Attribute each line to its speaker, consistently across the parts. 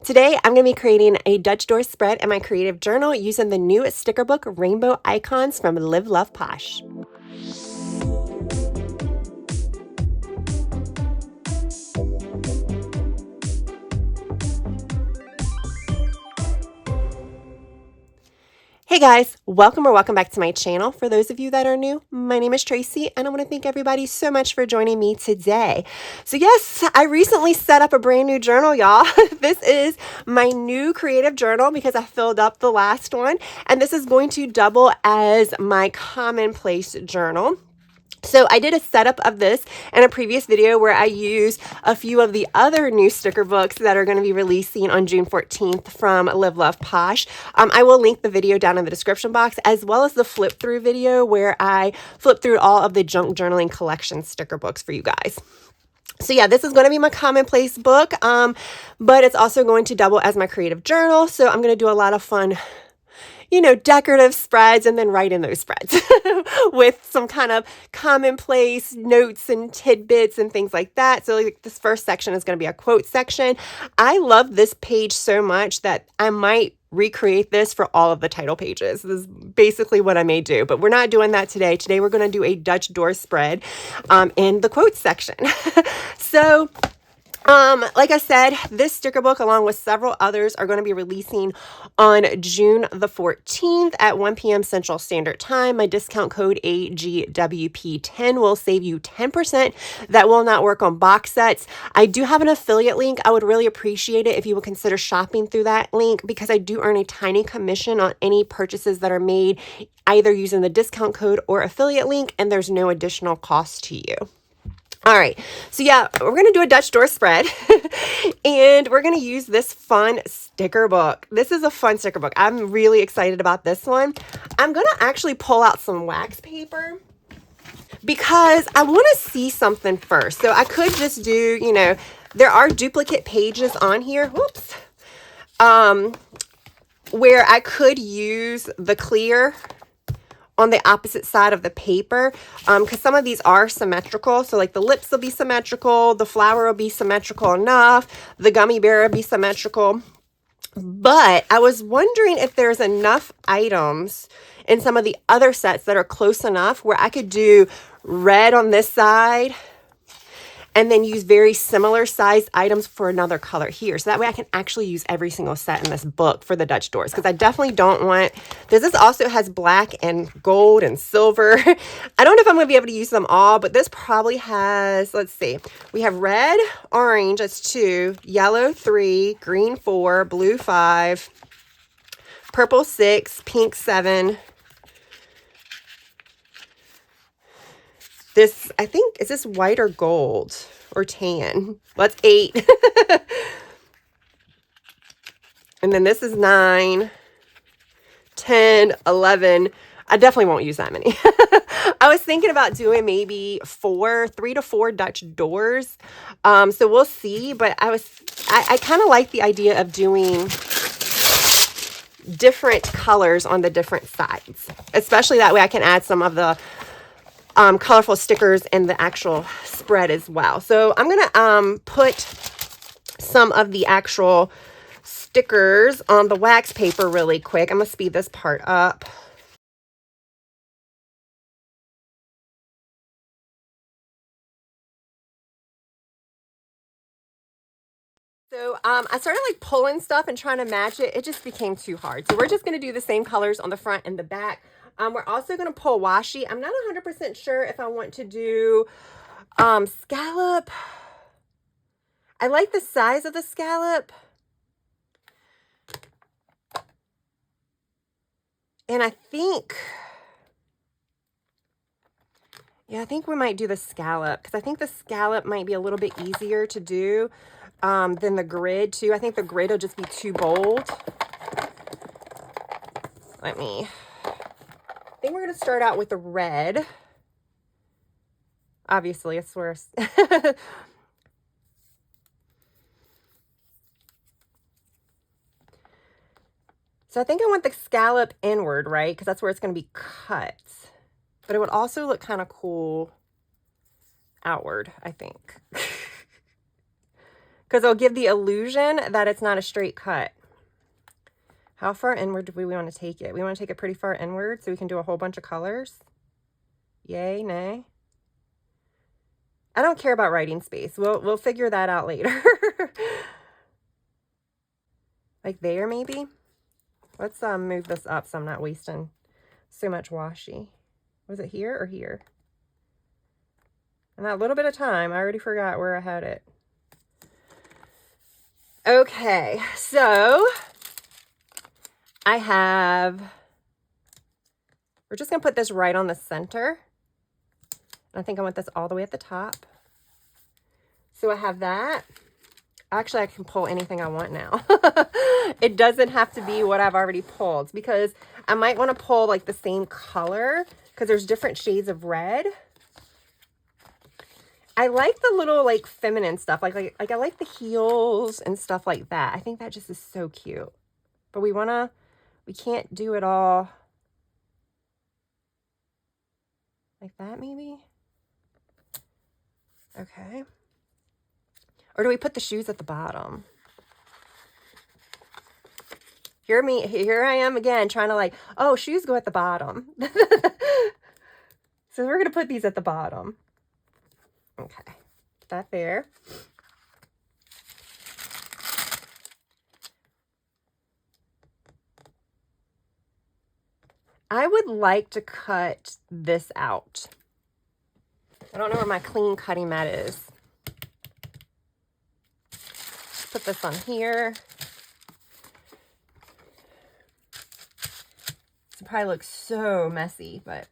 Speaker 1: Today, I'm going to be creating a Dutch door spread in my creative journal using the new sticker book Rainbow Icons from LiveLovePosh. Hey guys, welcome back to my channel. For those of you that are new, my name is Tracy and I want to thank everybody so much for joining me today. So yes, I recently set up a brand new journal, y'all. This is my new creative journal because I filled up the last one, and this is going to double as my commonplace journal. So I did a setup of this in a previous video where I used a few of the other new sticker books that are going to be releasing on June 14th from LiveLovePosh. I will link the video down in the description box, as well as the flip through video where I flip through all of the junk journaling collection sticker books for you guys. So yeah, this is going to be my commonplace book, but it's also going to double as my creative journal. So I'm going to do a lot of fun, decorative spreads and then write in those spreads with some kind of commonplace notes and tidbits and things like that. So like this first section is going to be a quote section. I love this page so much that I might recreate this for all of the title pages. This is basically what I may do, but we're not doing that today. Today we're going to do a Dutch door spread in the quotes section. So like I said, this sticker book, along with several others, are going to be releasing on June the 14th at 1 p.m. Central Standard Time. My discount code AGWP10 will save you 10%. That will not work on box sets. I do have an affiliate link. I would really appreciate it if you would consider shopping through that link, because I do earn a tiny commission on any purchases that are made either using the discount code or affiliate link, and there's no additional cost to you. All right, so yeah, we're going to do a Dutch door spread and we're going to use this fun sticker book. This is a fun sticker book. I'm really excited about this one. I'm going to actually pull out some wax paper because I want to see something first. So I could just do, there are duplicate pages on here. Whoops. Where I could use the clear on the opposite side of the paper, because some of these are symmetrical. So like the lips will be symmetrical, the flower will be symmetrical enough, the gummy bear will be symmetrical. But I was wondering if there's enough items in some of the other sets that are close enough where I could do red on this side and then use very similar sized items for another color here. So that way I can actually use every single set in this book for the Dutch doors, because I definitely don't want, this also has black and gold and silver. I don't know if I'm going to be able to use them all, but this probably has, let's see, we have red, orange, that's 2, yellow 3, green 4, blue 5, purple 6, pink 7. This, I think, is this white or gold or tan? Well, that's 8. And then this is 9, 10, 11. I definitely won't use that many. I was thinking about doing maybe 3 to 4 Dutch doors. So we'll see, but I kind of like the idea of doing different colors on the different sides, especially that way I can add some of the colorful stickers in the actual spread as well. So I'm going to put some of the actual stickers on the wax paper really quick. I'm going to speed this part up. So I started like pulling stuff and trying to match it. It just became too hard. So we're just going to do the same colors on the front and the back. We're also going to pull washi. I'm not 100% sure if I want to do scallop. I like the size of the scallop. And I think we might do the scallop, because I think the scallop might be a little bit easier to do than the grid too. I think the grid will just be too bold. I think we're going to start out with the red. Obviously, it's worse. So I think I want the scallop inward, right? Because that's where it's going to be cut. But it would also look kind of cool outward, I think. because it'll give the illusion that it's not a straight cut. How far inward do we want to take it? We want to take it pretty far inward so we can do a whole bunch of colors. Yay, nay. I don't care about writing space. We'll figure that out later. Like there, maybe. Let's move this up so I'm not wasting so much washi. Was it here or here? And that little bit of time, I already forgot where I had it. Okay, so we're just gonna put this right on the center. And I think I want this all the way at the top. So I have that. Actually, I can pull anything I want now. It doesn't have to be what I've already pulled, because I might want to pull like the same color because there's different shades of red. I like the little like feminine stuff. Like I like the heels and stuff like that. I think that just is so cute. But we can't do it all like that maybe. Okay. Or do we put the shoes at the bottom? Here I am again trying to like, oh, shoes go at the bottom. So we're going to put these at the bottom. Okay. Put that there. I would like to cut this out. I don't know where my clean cutting mat is. Put this on here. This probably looks so messy, but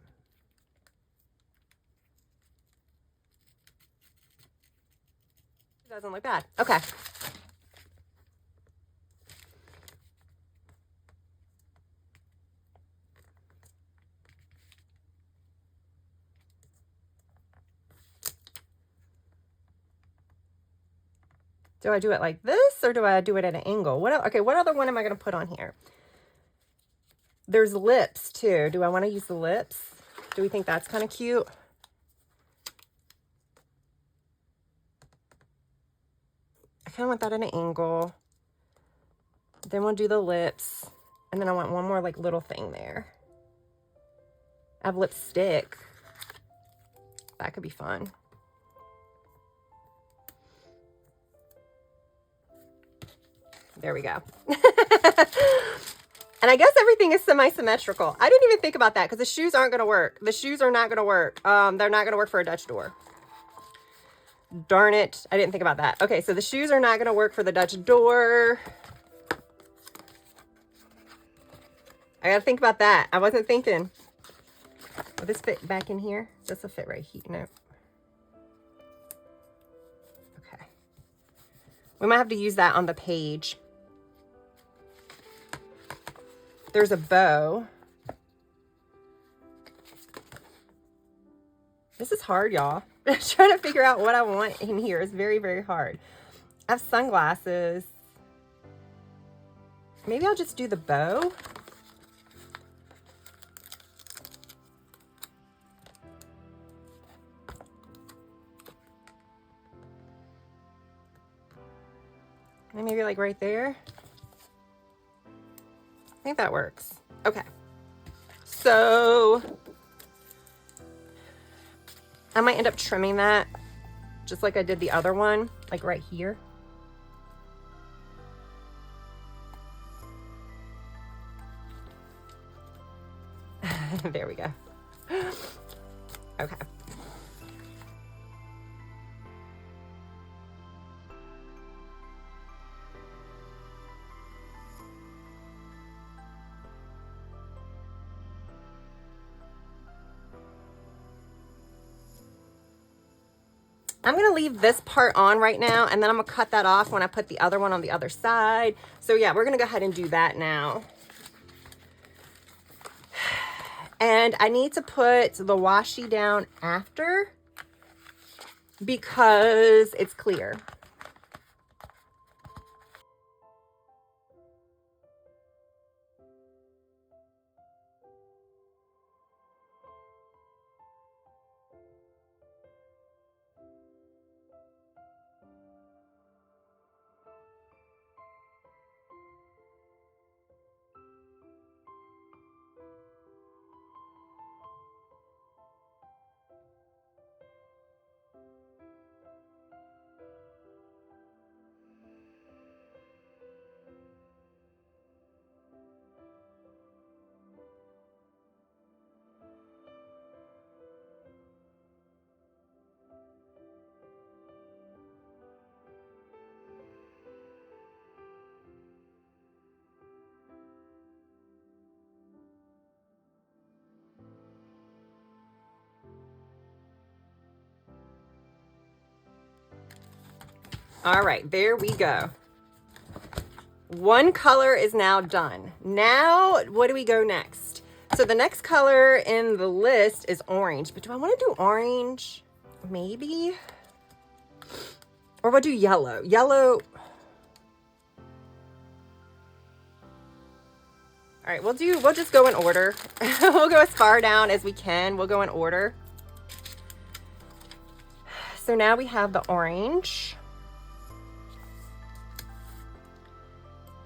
Speaker 1: it doesn't look bad. Okay. Do I do it like this or do I do it at an angle? Okay, what other one am I going to put on here? There's lips too. Do I want to use the lips? Do we think that's kind of cute? I kind of want that at an angle. Then we'll do the lips. And then I want one more like little thing there. I have lipstick. That could be fun. There we go. And I guess everything is semi-symmetrical. I didn't even think about that because the shoes aren't going to work. The shoes are not going to work. They're not going to work for a Dutch door. Darn it. I didn't think about that. Okay, so the shoes are not going to work for the Dutch door. I got to think about that. I wasn't thinking. Will this fit back in here? This will fit right here. No. Okay. We might have to use that on the page. There's a bow. This is hard, y'all. Trying to figure out what I want in here is very, very hard. I have sunglasses. Maybe I'll just do the bow. And maybe like right there. I think that works. Okay. So I might end up trimming that just like I did the other one, like right here. There we go. Okay. I'm going to leave this part on right now, and then I'm going to cut that off when I put the other one on the other side. So yeah, we're going to go ahead and do that now. And I need to put the washi down after because it's clear. All right, there we go. One color is now done. Now, what do we go next? So the next color in the list is orange, but do I want to do orange? Maybe. Or we'll do yellow. Yellow. All right, we'll just go in order. We'll go as far down as we can. We'll go in order. So now we have the orange.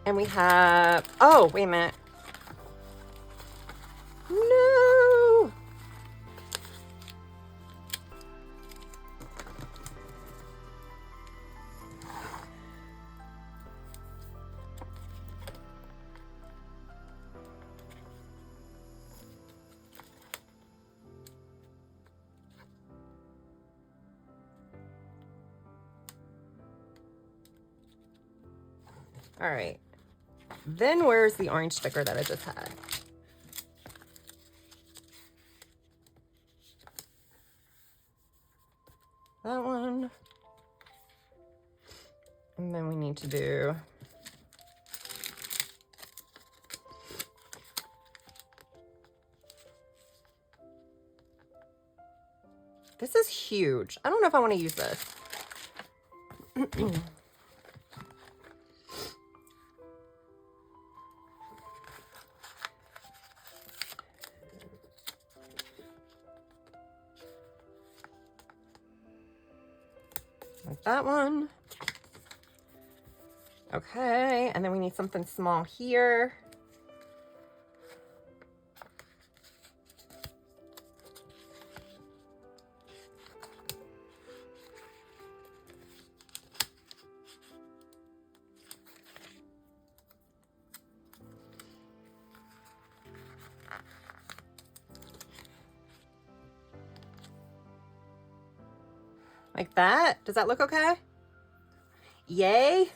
Speaker 1: And we have, oh, wait a minute. No. All right. Then where's the orange sticker that I just had? That one. And then we need to do this is huge. I don't know if I want to use this. Like that one. Okay, and then we need something small here. Like that. Does that look okay? Yay?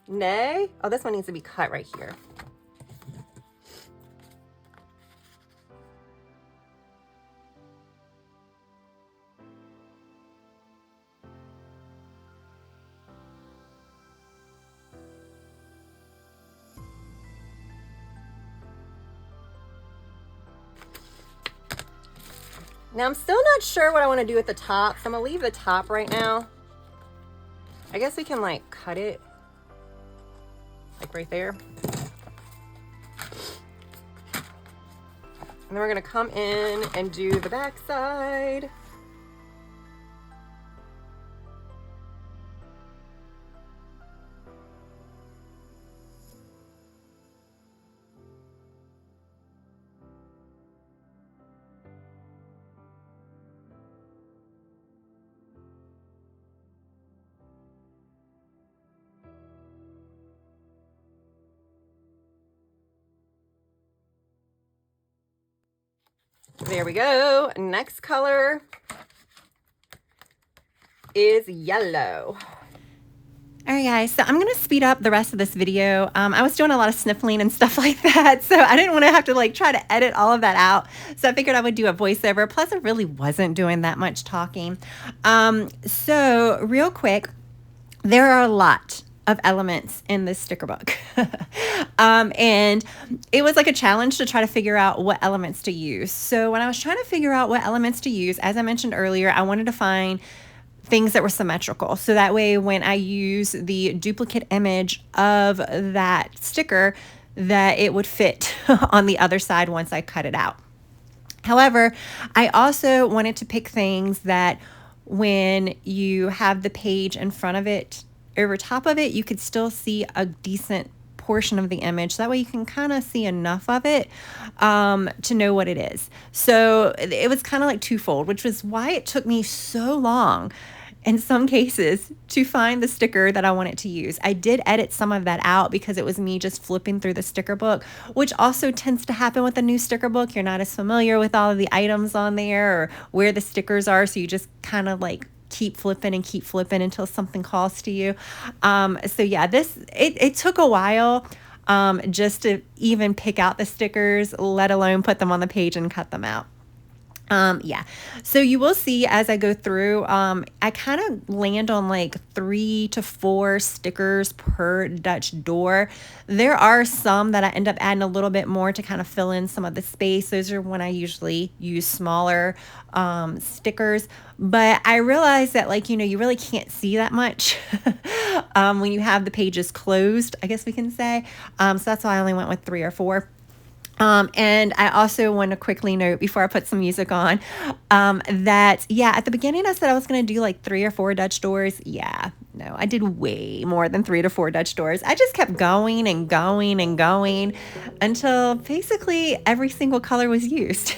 Speaker 1: Nay? Oh, this one needs to be cut right here. Now, I'm still not sure what I want to do at the top, so I'm going to leave the top right now. I guess we can, like, cut it, like, right there. And then we're going to come in and do the back side. There we go. Next color is yellow. All right, guys, so I'm going to speed up the rest of this video. I was doing a lot of sniffling and stuff like that, so I didn't want to have to like try to edit all of that out. So I figured I would do a voiceover. Plus, I really wasn't doing that much talking. So real quick, there are a lot of elements in this sticker book. And it was like a challenge to try to figure out what elements to use. So when I was trying to figure out what elements to use, as I mentioned earlier, I wanted to find things that were symmetrical. So that way, when I use the duplicate image of that sticker, that it would fit on the other side once I cut it out. However, I also wanted to pick things that when you have the page in front of it, over top of it, you could still see a decent portion of the image. That way you can kind of see enough of it to know what it is. So it was kind of like twofold, which was why it took me so long in some cases to find the sticker that I wanted to use. I did edit some of that out because it was me just flipping through the sticker book, which also tends to happen with a new sticker book. You're not as familiar with all of the items on there or where the stickers are, so you just kind of like keep flipping until something calls to you. So yeah, it took a while just to even pick out the stickers, let alone put them on the page and cut them out. Yeah. So you will see as I go through, I kind of land on like 3 to 4 stickers per Dutch door. There are some that I end up adding a little bit more to kind of fill in some of the space. Those are when I usually use smaller stickers. But I realize that, like, you really can't see that much when you have the pages closed, I guess we can say. So that's why I only went with 3 or 4. And I also want to quickly note before I put some music on, that, yeah, at the beginning I said I was going to do like 3 or 4 Dutch doors. Yeah, no, I did way more than 3 to 4 Dutch doors. I just kept going and going and going until basically every single color was used.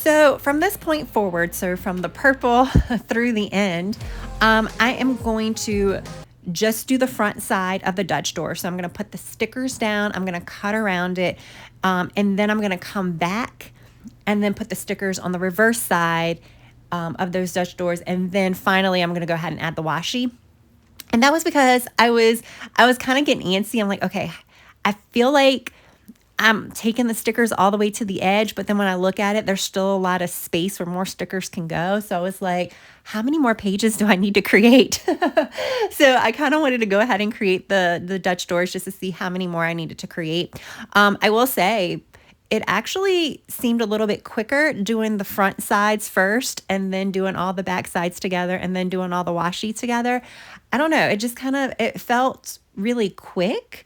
Speaker 2: So from this point forward, so from the purple through the end, I am going to just do the front side of the Dutch door. So I'm going to put the stickers down, I'm going to cut around it, and then I'm going to come back and then put the stickers on the reverse side of those Dutch doors. And then finally, I'm going to go ahead and add the washi. And that was because I was kind of getting antsy. I'm like, okay, I feel like I'm taking the stickers all the way to the edge, but then when I look at it, there's still a lot of space where more stickers can go. So I was like, how many more pages do I need to create? So I kind of wanted to go ahead and create the Dutch doors just to see how many more I needed to create. I will say, it actually seemed a little bit quicker doing the front sides first and then doing all the back sides together and then doing all the washi together. I don't know. It just it felt really quick.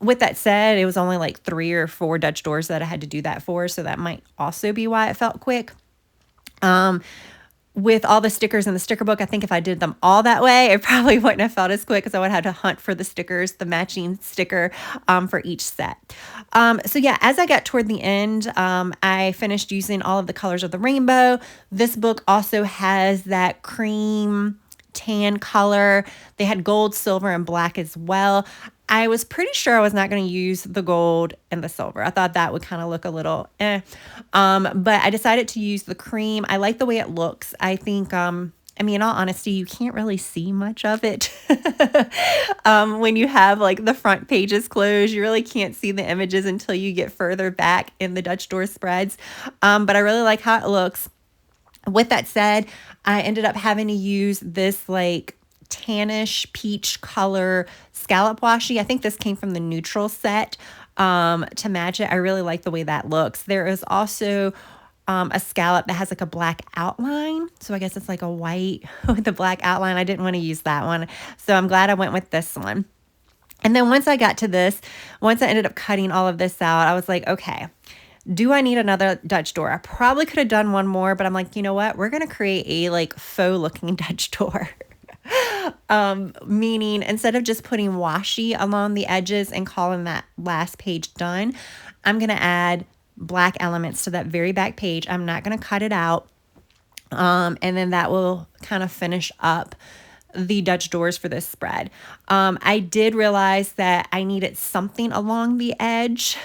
Speaker 2: With that said, it was only like 3 or 4 Dutch doors that I had to do that for. So that might also be why it felt quick. With all the stickers in the sticker book, I think if I did them all that way, it probably wouldn't have felt as quick because I would have had to hunt for the stickers, the matching sticker for each set. So yeah, as I got toward the end, I finished using all of the colors of the rainbow. This book also has that cream tan color. They had gold, silver, and black as well. I was pretty sure I was not going to use the gold and the silver. I thought that would kind of look a little but I decided to use the cream. I like the way it looks. I think, I mean, in all honesty, you can't really see much of it when you have like the front pages closed. You really can't see the images until you get further back in the Dutch door spreads. But I really like how it looks. With that said, I ended up having to use this like tannish peach color scallop washi. I think this came from the neutral set to match it. I really like the way that looks. There is also a scallop that has like a black outline. So I guess it's like a white with a black outline. I didn't want to use that one. So I'm glad I went with this one. And then once I got to this, once I ended up cutting all of this out, I was like, okay, do I need another Dutch door? I probably could have done one more, but I'm like, you know what? We're going to create a like faux looking Dutch door. Meaning instead of just putting washi along the edges and calling that last page done, I'm going to add black elements to that very back page. I'm not going to cut it out. And then that will kind of finish up the Dutch doors for this spread. I did realize that I needed something along the edge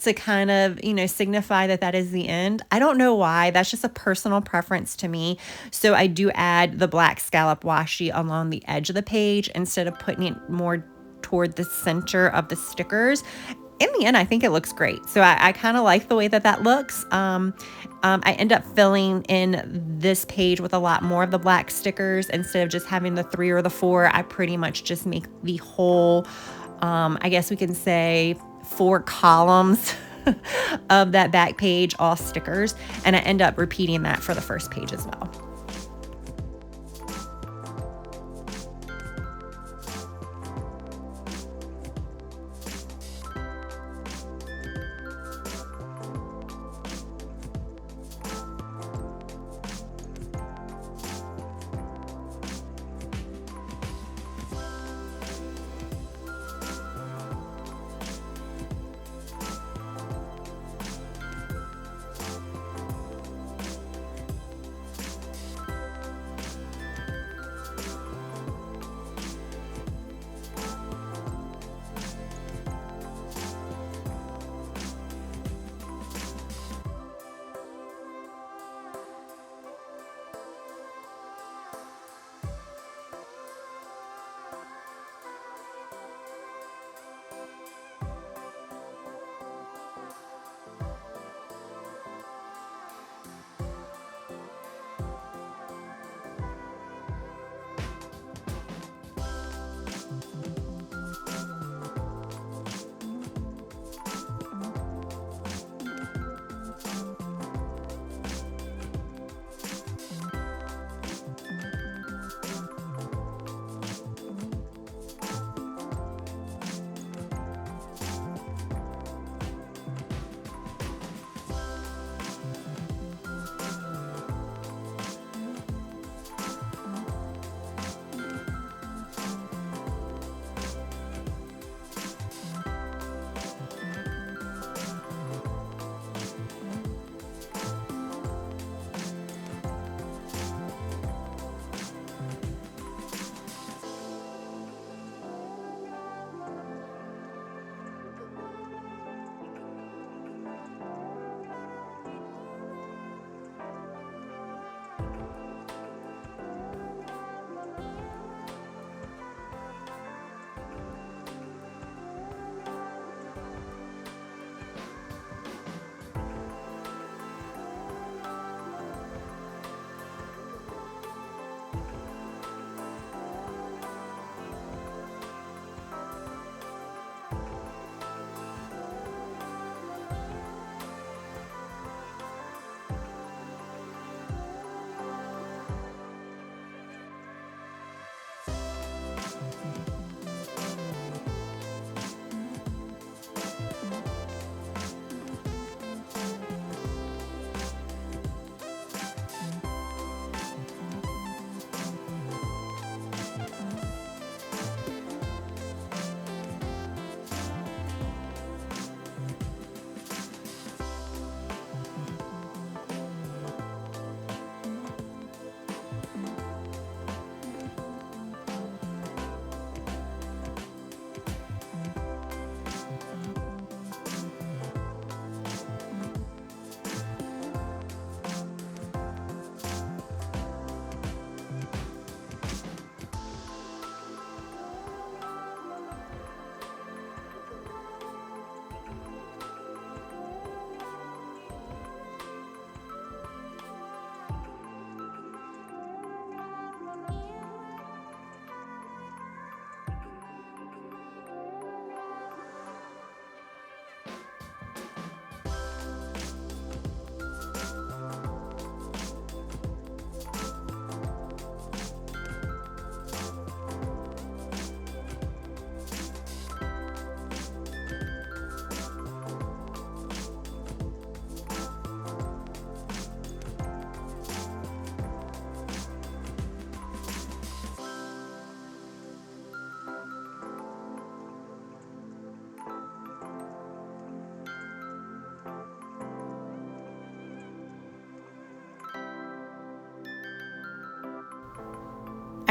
Speaker 2: to kind of, signify that that is the end. I don't know why. That's just a personal preference to me. So I do add the black scallop washi along the edge of the page instead of putting it more toward the center of the stickers. In the end, I think it looks great. So I kind of like the way that looks. I end up filling in this page with a lot more of the black stickers instead of just having the 3 or the 4. I pretty much just make the whole, I guess we can say 4 columns of that back page, all stickers. And I end up repeating that for the first page as well.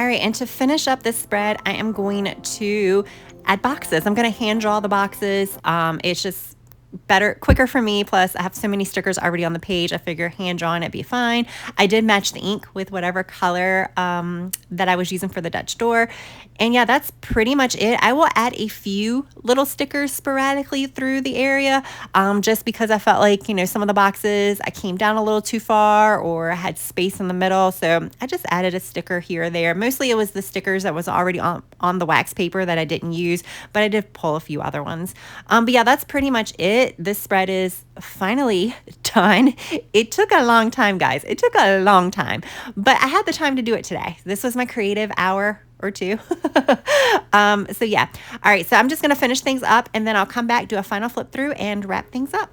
Speaker 2: All right, and to finish up this spread, I am going to add boxes. I'm going to hand draw the boxes. It's just quicker for me. Plus I have so many stickers already on the page. I figure hand drawing it'd be fine. I did match the ink with whatever color that I was using for the Dutch door. And yeah, that's pretty much it. I will add a few little stickers sporadically through the area, just because I felt like, you know, some of the boxes I came down a little too far or I had space in the middle. So I just added a sticker here or there. Mostly it was the stickers that was already on the wax paper that I didn't use, but I did pull a few other ones. But yeah, that's pretty much it. This spread is finally done. It took a long time, guys. It took a long time, but I had the time to do it today. This was my creative hour or two. So yeah. All right. So I'm just going to finish things up and then I'll come back, do a final flip through and wrap things up.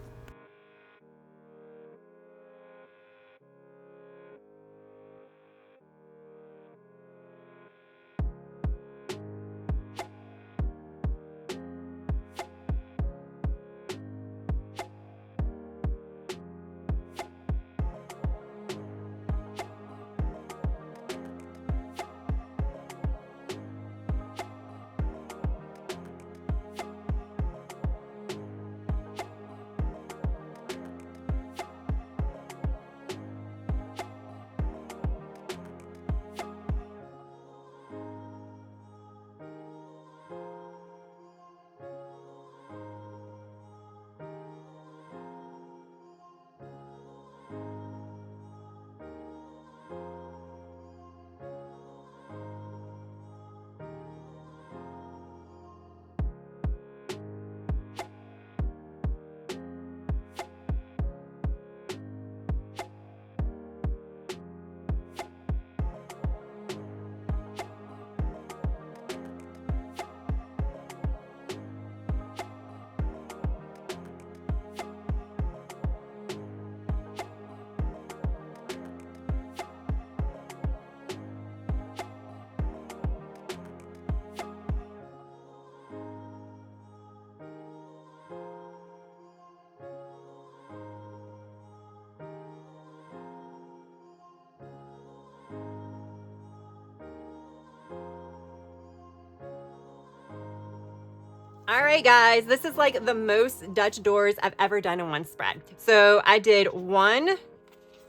Speaker 2: All right, guys, this is like the most Dutch doors I've ever done in one spread. So I did 1,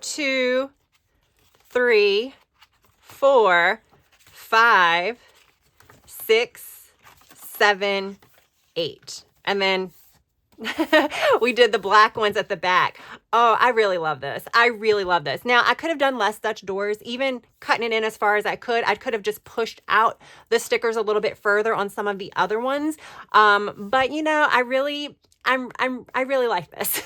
Speaker 2: 2, 3, 4, 5, 6, 7, 8. And then we did the black ones at the back. Oh, I really love this. I really love this. Now, I could have done less Dutch doors, even cutting it in as far as I could. I could have just pushed out the stickers a little bit further on some of the other ones. But you know, I really like this.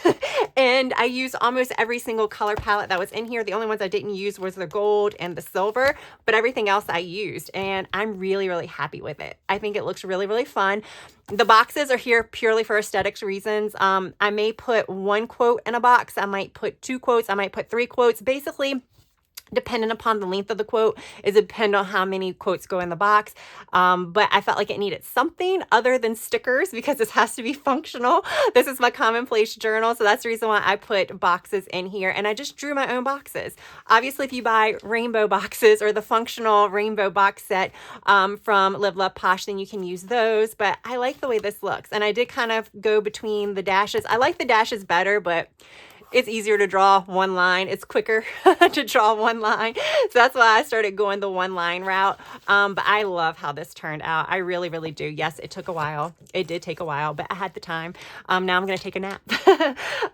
Speaker 2: And I used almost every single color palette that was in here. The only ones I didn't use was the gold and the silver, but everything else I used, and I'm really, really happy with it. I think it looks really, really fun. The boxes are here purely for aesthetics reasons. I may put 1 quote in a box. I might put 2 quotes. I might put 3 quotes. Basically, depending upon the length of the quote, is depend on how many quotes go in the box. But I felt like it needed something other than stickers because this has to be functional. This is my commonplace journal, so that's the reason why I put boxes in here, and I just drew my own boxes. Obviously, if you buy rainbow boxes or the functional rainbow box set from LiveLovePosh, then you can use those, but I like the way this looks, and I did kind of go between the dashes. I like the dashes better, but it's easier to draw one line. It's quicker to draw one line. So that's why I started going the one line route. But I love how this turned out. I really, really do. Yes, it took a while. It did take a while, but I had the time. Now I'm going to take a nap.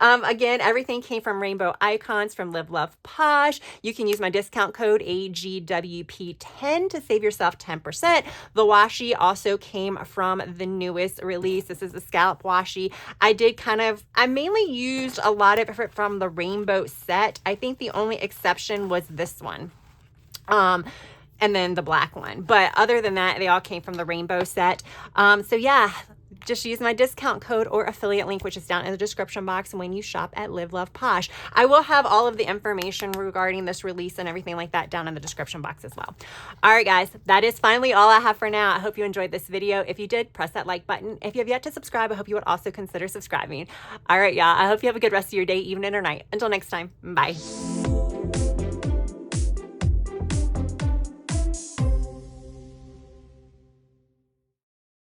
Speaker 2: Again, everything came from Rainbow Icons from LiveLovePosh. You can use my discount code AGWP10 to save yourself 10%. The washi also came from the newest release. This is the scallop washi. I mainly used a lot of it from the rainbow set. I think the only exception was this one. And then the black one. But other than that, they all came from the rainbow set. So yeah, just use my discount code or affiliate link, which is down in the description box when you shop at LiveLovePosh. I will have all of the information regarding this release and everything like that down in the description box as well. All right, guys, that is finally all I have for now. I hope you enjoyed this video. If you did, press that like button. If you have yet to subscribe, I hope you would also consider subscribing. All right, y'all, I hope you have a good rest of your day, evening, or night. Until next time, bye.